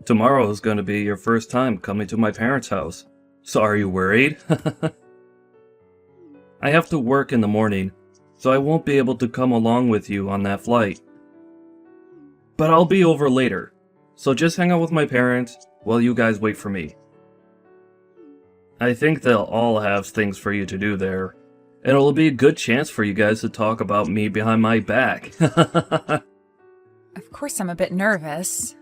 Tomorrow is going to be your first time coming to my parents' house. So are you worried? I have to work in the morning, so I won't be able to come along with you on that flight. But I'll be over later, so just hang out with my parents while you guys wait for me. I think they'll all have things for you to do there, and it'll be a good chance for you guys to talk about me behind my back. Of course I'm a bit nervous.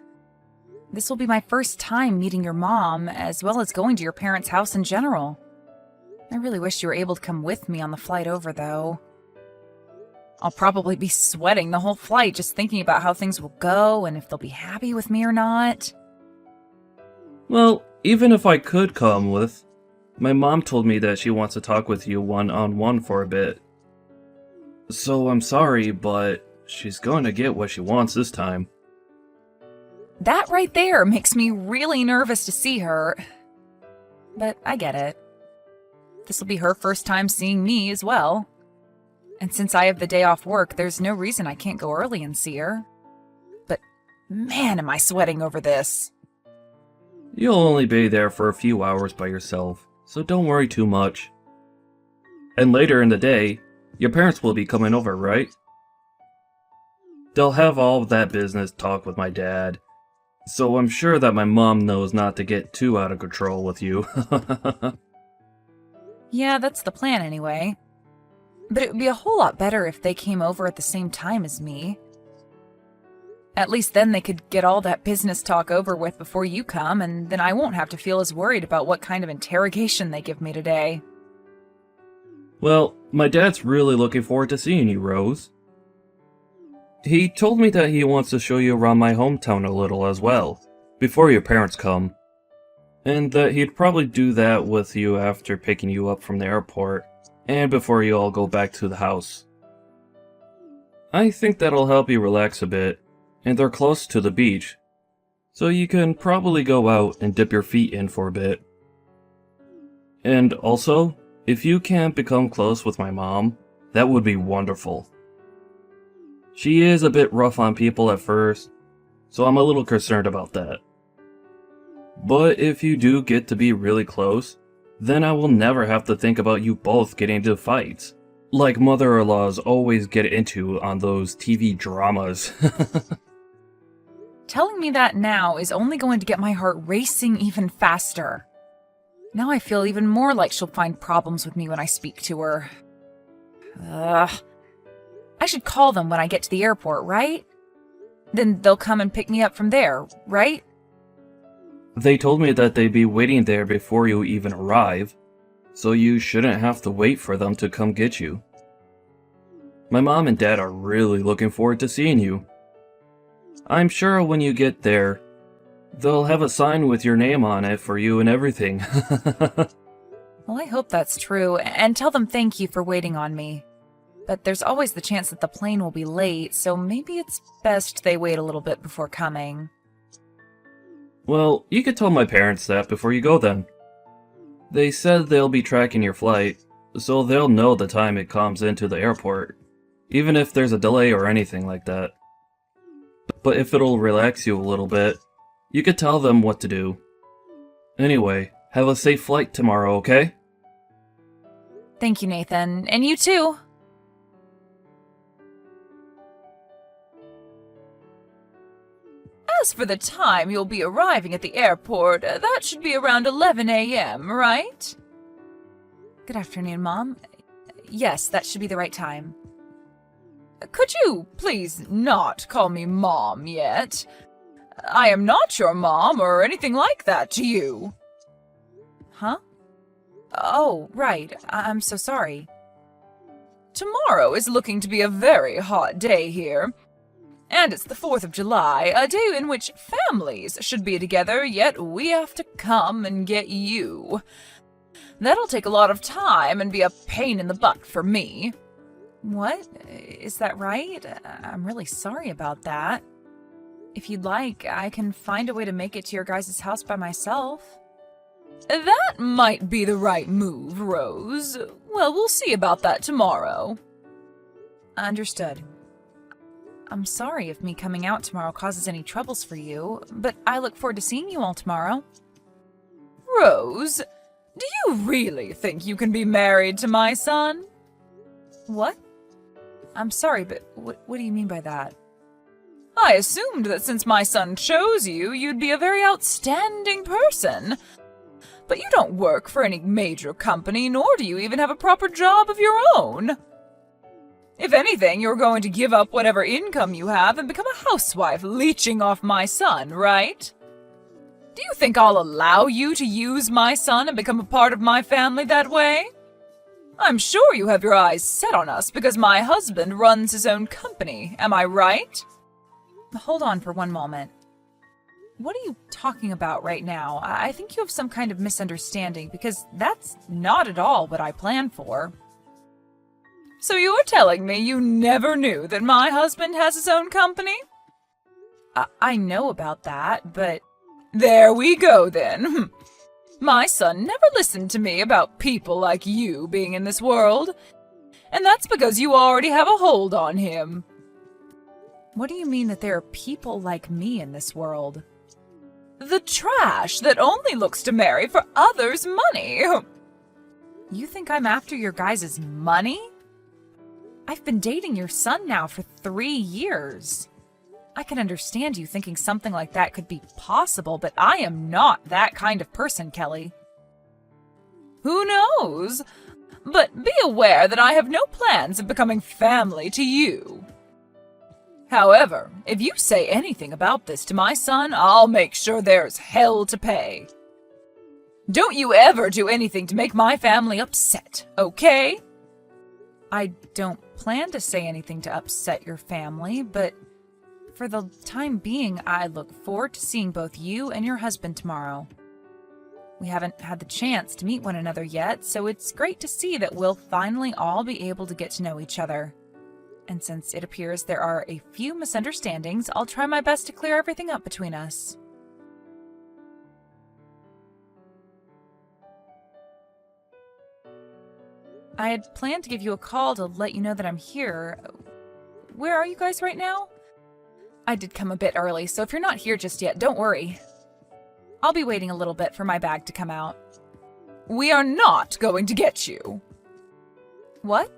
This will be my first time meeting your mom, as well as going to your parents' house in general. I really wish you were able to come with me on the flight over, though. I'll probably be sweating the whole flight just thinking about how things will go and if they'll be happy with me or not. Well, even if I could come with, my mom told me that she wants to talk with you one-on-one for a bit. So I'm sorry, but she's going to get what she wants this time. That right there makes me really nervous to see her. But I get it. This will be her first time seeing me as well. And since I have the day off work, there's no reason I can't go early and see her. But man, am I sweating over this. You'll only be there for a few hours by yourself, so don't worry too much. And later in the day, your parents will be coming over, right? They'll have all of that business talk with my dad, so I'm sure that my mom knows not to get too out of control with you. Yeah, that's the plan anyway. But it would be a whole lot better if they came over at the same time as me. At least then they could get all that business talk over with before you come, and then I won't have to feel as worried about what kind of interrogation they give me today. Well, my dad's really looking forward to seeing you, Rose. He told me that he wants to show you around my hometown a little as well, before your parents come. And that he'd probably do that with you after picking you up from the airport, and before you all go back to the house. I think that'll help you relax a bit, and they're close to the beach, so you can probably go out and dip your feet in for a bit. And also, if you can't become close with my mom, that would be wonderful. She is a bit rough on people at first, so I'm a little concerned about that. But if you do get to be really close, then I will never have to think about you both getting into fights, like mother-in-laws always get into on those TV dramas. Telling me that now is only going to get my heart racing even faster. Now I feel even more like she'll find problems with me when I speak to her. Ugh. I should call them when I get to the airport, right? Then they'll come and pick me up from there, right? They told me that they'd be waiting there before you even arrive, so you shouldn't have to wait for them to come get you. My mom and dad are really looking forward to seeing you. I'm sure when you get there, they'll have a sign with your name on it for you and everything. Well, I hope that's true, and tell them thank you for waiting on me. But there's always the chance that the plane will be late, so maybe it's best they wait a little bit before coming. Well, you could tell my parents that before you go then. They said they'll be tracking your flight, so they'll know the time it comes into the airport, even if there's a delay or anything like that. But if it'll relax you a little bit, you could tell them what to do. Anyway, have a safe flight tomorrow, okay? Thank you, Nathan. And you too. As for the time you'll be arriving at the airport, that should be around 11 a.m., right? Good afternoon, Mom. Yes, that should be the right time. Could you please not call me Mom yet? I am not your mom or anything like that to you. Huh? Oh, right. I'm so sorry. Tomorrow is looking to be a very hot day here. And it's the 4th of July, a day in which families should be together, yet we have to come and get you. That'll take a lot of time and be a pain in the butt for me. What? Is that right? I'm really sorry about that. If you'd like, I can find a way to make it to your guys' house by myself. That might be the right move, Rose. Well, we'll see about that tomorrow. Understood. I'm sorry if me coming out tomorrow causes any troubles for you, but I look forward to seeing you all tomorrow. Rose, do you really think you can be married to my son? What? I'm sorry, but what do you mean by that? I assumed that since my son chose you, you'd be a very outstanding person. But you don't work for any major company, nor do you even have a proper job of your own. If anything, you're going to give up whatever income you have and become a housewife leeching off my son, right? Do you think I'll allow you to use my son and become a part of my family that way? I'm sure you have your eyes set on us because my husband runs his own company, am I right? Hold on for one moment. What are you talking about right now? I think you have some kind of misunderstanding because that's not at all what I planned for. So you're telling me you never knew that my husband has his own company? I know about that, but... There we go then. My son never listened to me about people like you being in this world. And that's because you already have a hold on him. What do you mean that there are people like me in this world? The trash that only looks to marry for others' money. You think I'm after your guys' money? I've been dating your son now for 3 years. I can understand you thinking something like that could be possible, but I am not that kind of person, Kelly. Who knows? But be aware that I have no plans of becoming family to you. However, if you say anything about this to my son, I'll make sure there's hell to pay. Don't you ever do anything to make my family upset, okay? I don't plan to say anything to upset your family, but for the time being, I look forward to seeing both you and your husband tomorrow. We haven't had the chance to meet one another yet, so it's great to see that we'll finally all be able to get to know each other. And since it appears there are a few misunderstandings, I'll try my best to clear everything up between us. I had planned to give you a call to let you know that I'm here. Where are you guys right now? I did come a bit early, so if you're not here just yet, don't worry. I'll be waiting a little bit for my bag to come out. We are not going to get you. What?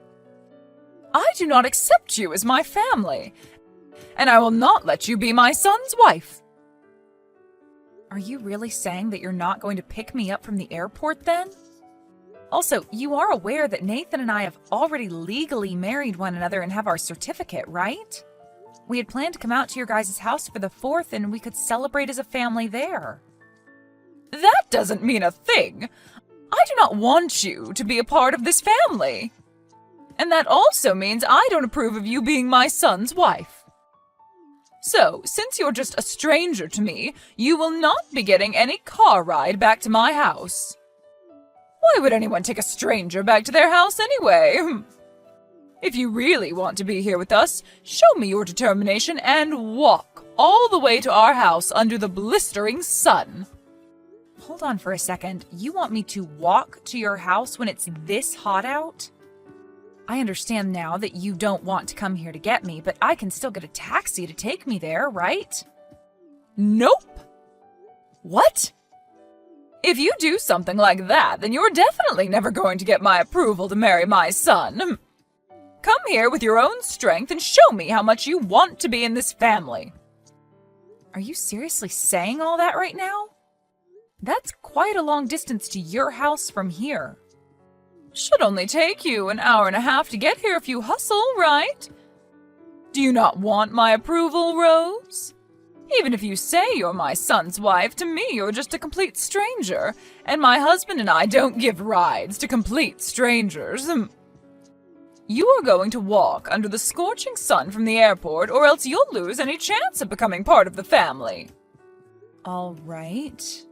I do not accept you as my family, and I will not let you be my son's wife. Are you really saying that you're not going to pick me up from the airport then? Also, you are aware that Nathan and I have already legally married one another and have our certificate, right? We had planned to come out to your guys' house for the 4th and we could celebrate as a family there. That doesn't mean a thing. I do not want you to be a part of this family. And that also means I don't approve of you being my son's wife. So, since you're just a stranger to me, you will not be getting any car ride back to my house. Why would anyone take a stranger back to their house anyway? If you really want to be here with us, show me your determination and walk all the way to our house under the blistering sun. Hold on for a second. You want me to walk to your house when it's this hot out? I understand now that you don't want to come here to get me, but I can still get a taxi to take me there, right? Nope. What? If you do something like that, then you're definitely never going to get my approval to marry my son. Come here with your own strength and show me how much you want to be in this family. Are you seriously saying all that right now? That's quite a long distance to your house from here. Should only take you an hour and a half to get here if you hustle, right? Do you not want my approval, Rose? Even if you say you're my son's wife, to me you're just a complete stranger, and my husband and I don't give rides to complete strangers. You are going to walk under the scorching sun from the airport, or else you'll lose any chance of becoming part of the family. All right.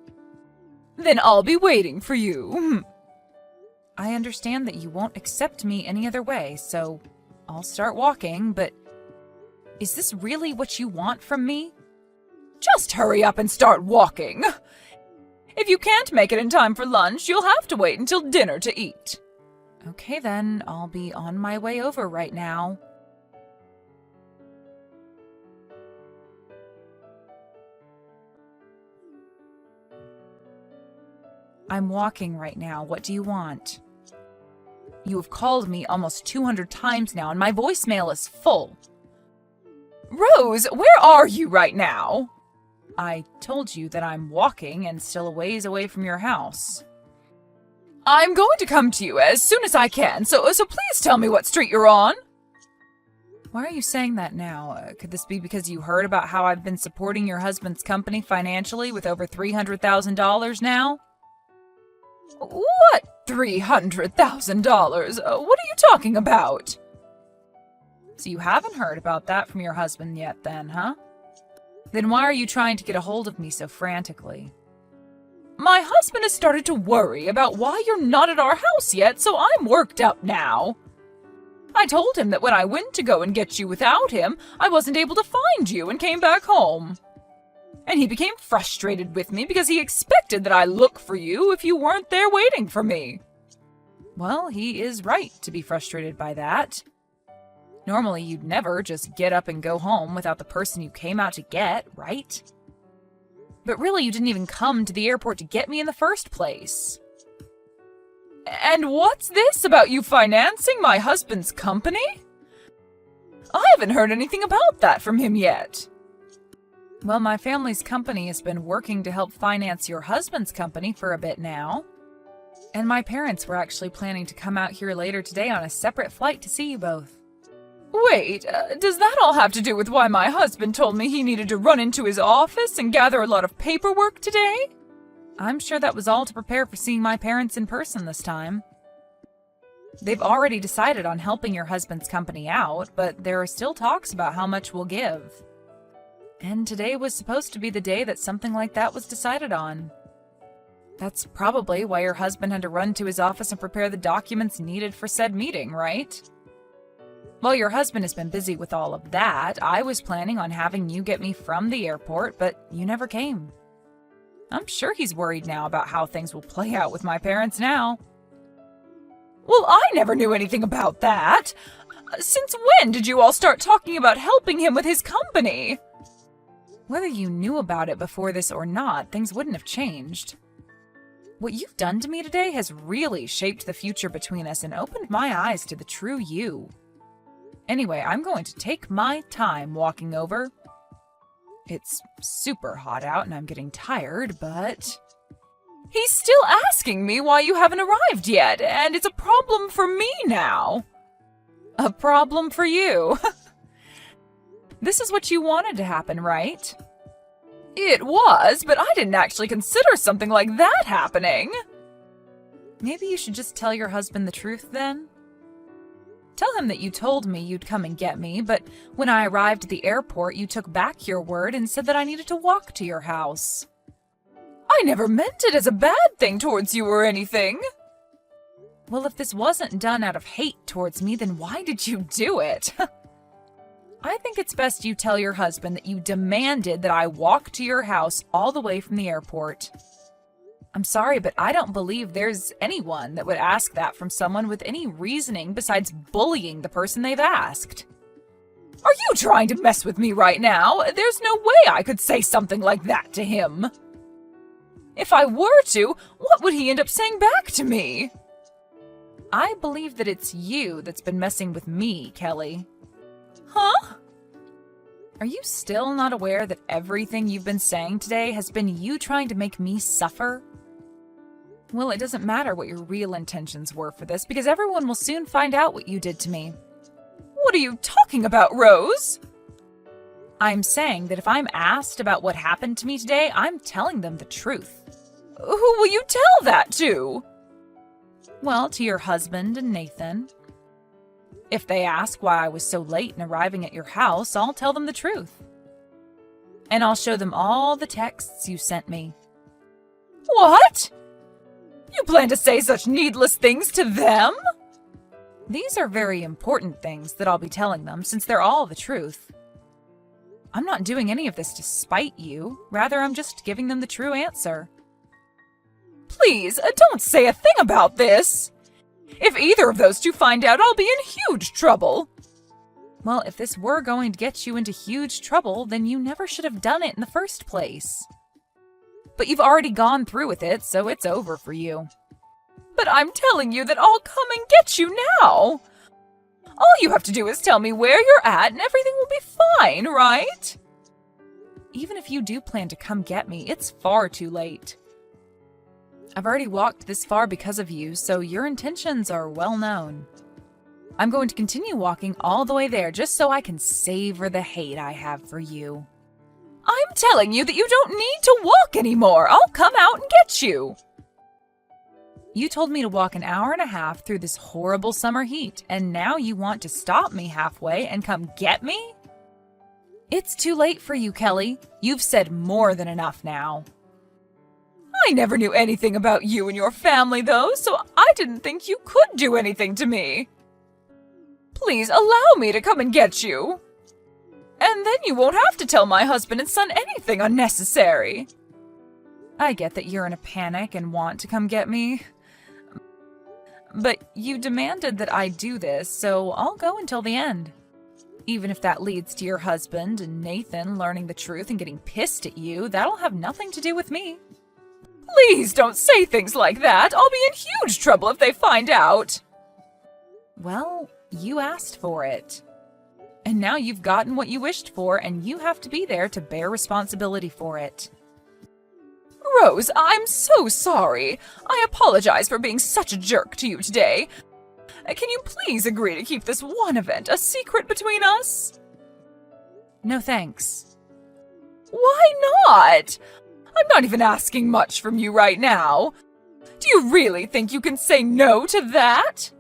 Then I'll be waiting for you. I understand that you won't accept me any other way, so I'll start walking, but is this really what you want from me? Just hurry up and start walking. If you can't make it in time for lunch, you'll have to wait until dinner to eat. Okay then, I'll be on my way over right now. I'm walking right now. What do you want? You have called me almost 200 times now, and my voicemail is full. Rose, where are you right now? I told you that I'm walking and still a ways away from your house. I'm going to come to you as soon as I can, so please tell me what street you're on. Why are you saying that now? Could this be because you heard about how I've been supporting your husband's company financially with over $300,000 now? What $300,000? What are you talking about? So you haven't heard about that from your husband yet then, huh? Then why are you trying to get a hold of me so frantically? My husband has started to worry about why you're not at our house yet, so I'm worked up now. I told him that when I went to go and get you without him, I wasn't able to find you and came back home. And he became frustrated with me because he expected that I look for you if you weren't there waiting for me. Well, he is right to be frustrated by that. Normally, you'd never just get up and go home without the person you came out to get, right? But really, you didn't even come to the airport to get me in the first place. And what's this about you financing my husband's company? I haven't heard anything about that from him yet. Well, my family's company has been working to help finance your husband's company for a bit now. And my parents were actually planning to come out here later today on a separate flight to see you both. Wait, does that all have to do with why my husband told me he needed to run into his office and gather a lot of paperwork today? I'm sure that was all to prepare for seeing my parents in person this time. They've already decided on helping your husband's company out, but there are still talks about how much we'll give. And today was supposed to be the day that something like that was decided on. That's probably why your husband had to run to his office and prepare the documents needed for said meeting, right? While your husband has been busy with all of that, I was planning on having you get me from the airport, but you never came. I'm sure he's worried now about how things will play out with my parents now. Well, I never knew anything about that. Since when did you all start talking about helping him with his company? Whether you knew about it before this or not, things wouldn't have changed. What you've done to me today has really shaped the future between us and opened my eyes to the true you. Anyway, I'm going to take my time walking over. It's super hot out and I'm getting tired, but... He's still asking me why you haven't arrived yet, and it's a problem for me now. A problem for you? This is what you wanted to happen, right? It was, but I didn't actually consider something like that happening. Maybe you should just tell your husband the truth then? Tell him that you told me you'd come and get me, but when I arrived at the airport, you took back your word and said that I needed to walk to your house. I never meant it as a bad thing towards you or anything. Well, if this wasn't done out of hate towards me, then why did you do it? I think it's best you tell your husband that you demanded that I walk to your house all the way from the airport. I'm sorry, but I don't believe there's anyone that would ask that from someone with any reasoning besides bullying the person they've asked. Are you trying to mess with me right now? There's no way I could say something like that to him. If I were to, what would he end up saying back to me? I believe that it's you that's been messing with me, Kelly. Huh? Are you still not aware that everything you've been saying today has been you trying to make me suffer? Well, it doesn't matter what your real intentions were for this, because everyone will soon find out what you did to me. What are you talking about, Rose? I'm saying that if I'm asked about what happened to me today, I'm telling them the truth. Who will you tell that to? Well, to your husband and Nathan. If they ask why I was so late in arriving at your house, I'll tell them the truth. And I'll show them all the texts you sent me. What? You plan to say such needless things to them? These are very important things that I'll be telling them, since they're all the truth. I'm not doing any of this to spite you. Rather, I'm just giving them the true answer. Please, don't say a thing about this. If either of those two find out, I'll be in huge trouble. Well, if this were going to get you into huge trouble, then you never should have done it in the first place. But you've already gone through with it, so it's over for you. But I'm telling you that I'll come and get you now. All you have to do is tell me where you're at and everything will be fine, right? Even if you do plan to come get me, it's far too late. I've already walked this far because of you, so your intentions are well known. I'm going to continue walking all the way there just so I can savor the hate I have for you. I'm telling you that you don't need to walk anymore. I'll come out and get you. You told me to walk an hour and a half through this horrible summer heat, and now you want to stop me halfway and come get me? It's too late for you, Kelly. You've said more than enough now. I never knew anything about you and your family, though, so I didn't think you could do anything to me. Please allow me to come and get you. And then you won't have to tell my husband and son anything unnecessary. I get that you're in a panic and want to come get me. But you demanded that I do this, so I'll go until the end. Even if that leads to your husband and Nathan learning the truth and getting pissed at you, that'll have nothing to do with me. Please don't say things like that. I'll be in huge trouble if they find out. Well, you asked for it. And now you've gotten what you wished for, and you have to be there to bear responsibility for it. Rose, I'm so sorry. I apologize for being such a jerk to you today. Can you please agree to keep this one event a secret between us? No thanks. Why not? I'm not even asking much from you right now. Do you really think you can say no to that?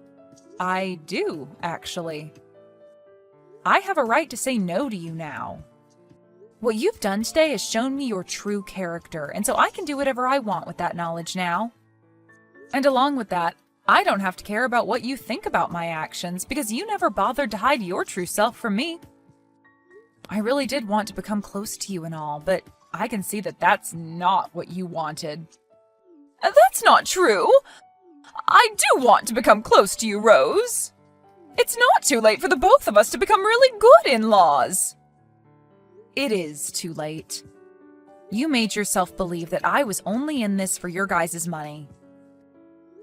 I do, actually. I have a right to say no to you now. What you've done today has shown me your true character, and so I can do whatever I want with that knowledge now. And along with that, I don't have to care about what you think about my actions, because you never bothered to hide your true self from me. I really did want to become close to you and all, but I can see that that's not what you wanted. That's not true. I do want to become close to you, Rose. It's not too late for the both of us to become really good in-laws. It is too late. You made yourself believe that I was only in this for your guys' money.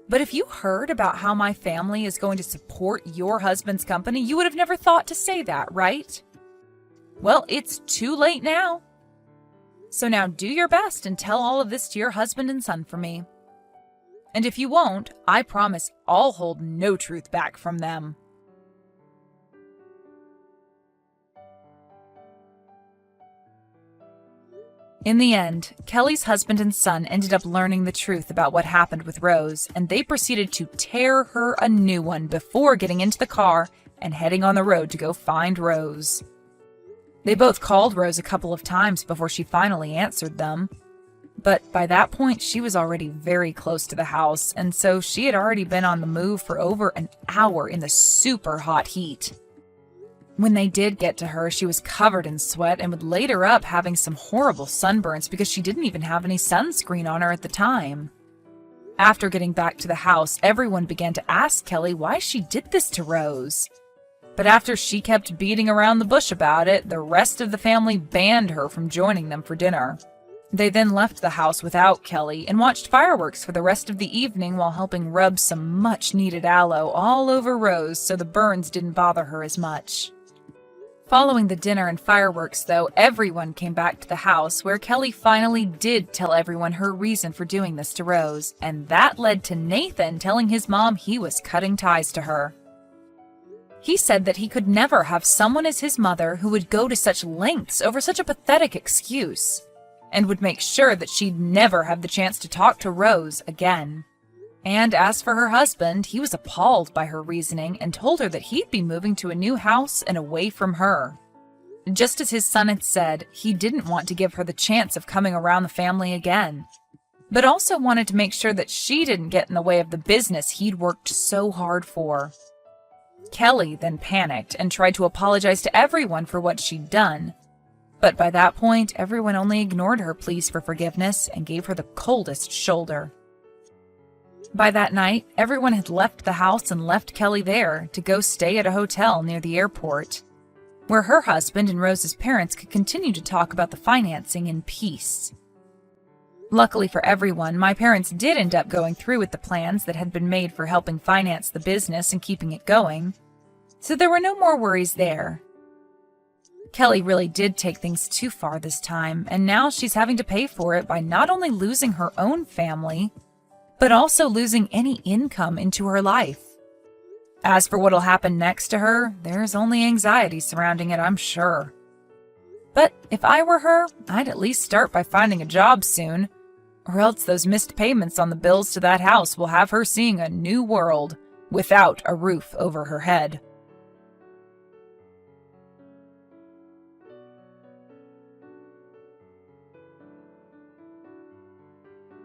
But if you heard about how my family is going to support your husband's company, you would have never thought to say that, right? Well, it's too late now. So now do your best and tell all of this to your husband and son for me. And if you won't, I promise I'll hold no truth back from them. In the end, Kelly's husband and son ended up learning the truth about what happened with Rose, and they proceeded to tear her a new one before getting into the car and heading on the road to go find Rose. They both called Rose a couple of times before she finally answered them. But by that point, she was already very close to the house, and so she had already been on the move for over an hour in the super hot heat. When they did get to her, she was covered in sweat and would later up having some horrible sunburns because she didn't even have any sunscreen on her at the time. After getting back to the house, everyone began to ask Kelly why she did this to Rose. But after she kept beating around the bush about it, the rest of the family banned her from joining them for dinner. They then left the house without Kelly and watched fireworks for the rest of the evening while helping rub some much-needed aloe all over Rose so the burns didn't bother her as much. Following the dinner and fireworks, though, everyone came back to the house where Kelly finally did tell everyone her reason for doing this to Rose, and that led to Nathan telling his mom he was cutting ties to her. He said that he could never have someone as his mother who would go to such lengths over such a pathetic excuse, and would make sure that she'd never have the chance to talk to Rose again. And as for her husband, he was appalled by her reasoning and told her that he'd be moving to a new house and away from her. Just as his son had said, he didn't want to give her the chance of coming around the family again, but also wanted to make sure that she didn't get in the way of the business he'd worked so hard for. Kelly then panicked and tried to apologize to everyone for what she'd done. But by that point, everyone only ignored her pleas for forgiveness and gave her the coldest shoulder. By that night, everyone had left the house and left Kelly there to go stay at a hotel near the airport, where her husband and Rose's parents could continue to talk about the financing in peace. Luckily for everyone, my parents did end up going through with the plans that had been made for helping finance the business and keeping it going, so there were no more worries there. Kelly really did take things too far this time, and now she's having to pay for it by not only losing her own family, but also losing any income into her life. As for what'll happen next to her, there's only anxiety surrounding it, I'm sure. But if I were her, I'd at least start by finding a job soon, or else those missed payments on the bills to that house will have her seeing a new world without a roof over her head.